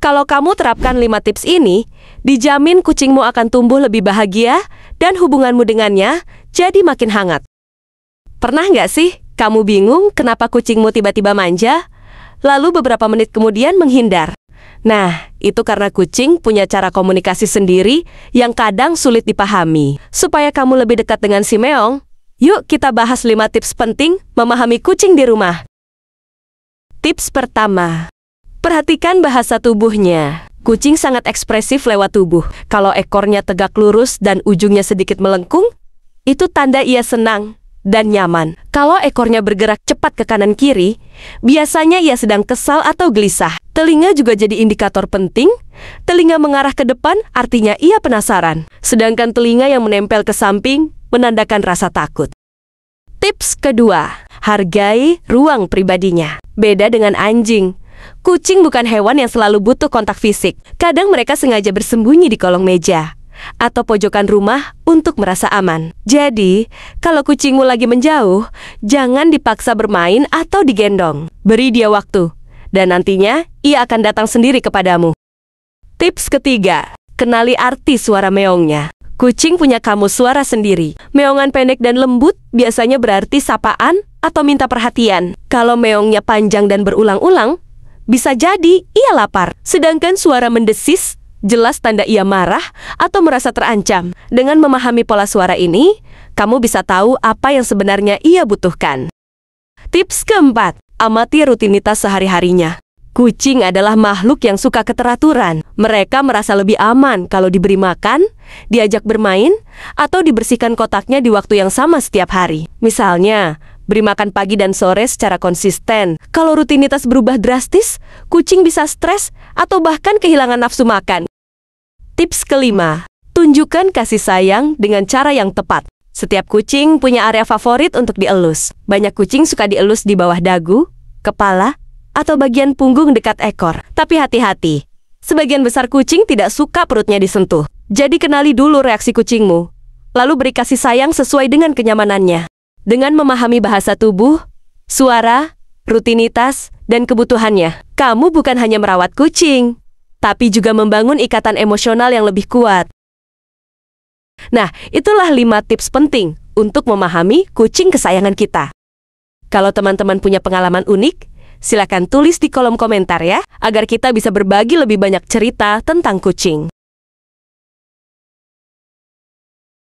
Kalau kamu terapkan 5 tips ini, dijamin kucingmu akan tumbuh lebih bahagia dan hubunganmu dengannya jadi makin hangat. Pernah nggak sih kamu bingung kenapa kucingmu tiba-tiba manja, lalu beberapa menit kemudian menghindar? Nah, itu karena kucing punya cara komunikasi sendiri yang kadang sulit dipahami. Supaya kamu lebih dekat dengan si meong, yuk kita bahas 5 tips penting memahami kucing di rumah. Tips pertama, perhatikan bahasa tubuhnya. Kucing sangat ekspresif lewat tubuh. Kalau ekornya tegak lurus dan ujungnya sedikit melengkung, itu tanda ia senang dan nyaman. Kalau ekornya bergerak cepat ke kanan kiri, biasanya ia sedang kesal atau gelisah. Telinga juga jadi indikator penting. Telinga mengarah ke depan artinya ia penasaran. Sedangkan telinga yang menempel ke samping menandakan rasa takut. Tips kedua, hargai ruang pribadinya. Beda dengan anjing, kucing bukan hewan yang selalu butuh kontak fisik. Kadang mereka sengaja bersembunyi di kolong meja atau pojokan rumah untuk merasa aman. Jadi, kalau kucingmu lagi menjauh, jangan dipaksa bermain atau digendong. Beri dia waktu, dan nantinya ia akan datang sendiri kepadamu. Tips ketiga, kenali arti suara meongnya. Kucing punya kamus suara sendiri. Meongan pendek dan lembut biasanya berarti sapaan atau minta perhatian. Kalau meongnya panjang dan berulang-ulang, bisa jadi ia lapar. Sedangkan suara mendesis jelas tanda ia marah atau merasa terancam. Dengan memahami pola suara ini, kamu bisa tahu apa yang sebenarnya ia butuhkan. Tips keempat, amati rutinitas sehari-harinya. Kucing adalah makhluk yang suka keteraturan. Mereka merasa lebih aman kalau diberi makan, diajak bermain, atau dibersihkan kotaknya di waktu yang sama setiap hari. Misalnya, beri makan pagi dan sore secara konsisten. Kalau rutinitas berubah drastis, kucing bisa stres atau bahkan kehilangan nafsu makan. Tips kelima, tunjukkan kasih sayang dengan cara yang tepat. Setiap kucing punya area favorit untuk dielus. Banyak kucing suka dielus di bawah dagu, kepala, atau bagian punggung dekat ekor. Tapi hati-hati, sebagian besar kucing tidak suka perutnya disentuh. Jadi kenali dulu reaksi kucingmu, lalu beri kasih sayang sesuai dengan kenyamanannya. Dengan memahami bahasa tubuh, suara, rutinitas, dan kebutuhannya, kamu bukan hanya merawat kucing, tapi juga membangun ikatan emosional yang lebih kuat. Nah, itulah 5 tips penting untuk memahami kucing kesayangan kita. Kalau teman-teman punya pengalaman unik, silakan tulis di kolom komentar ya, agar kita bisa berbagi lebih banyak cerita tentang kucing.